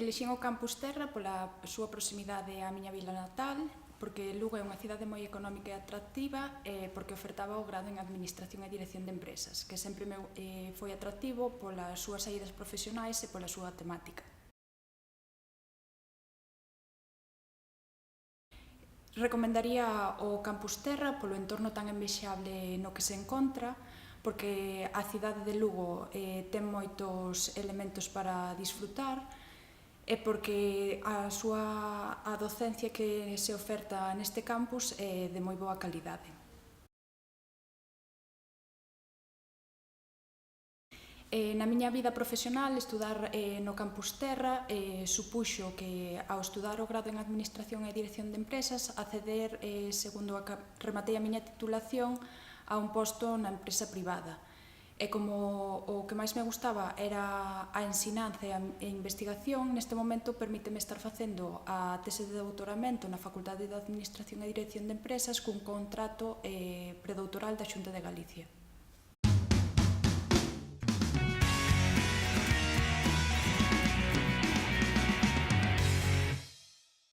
Elixín o Campus Terra pola súa proximidade á miña vila natal, porque Lugo é unha cidade moi económica e atractiva e porque ofertaba o grado en Administración e Dirección de Empresas, que sempre foi atractivo polas súas saídas profesionais e pola súa temática. Recomendaría o Campus Terra polo entorno tan envexable no que se encontra, porque a cidade de Lugo ten moitos elementos para disfrutar e porque a docencia que se oferta neste campus é de moi boa calidade. Na miña vida profesional, estudar no Campus Terra supuxo que, ao estudar o grado en Administración e Dirección de Empresas, acceder, segundo rematei a miña titulación, a un posto na empresa privada. E como o que máis me gustaba era a ensinanza e a investigación, neste momento permíteme estar facendo a tese de doutoramento na Facultade de Administración e Dirección de Empresas cun contrato predoutoral da Xunta de Galicia.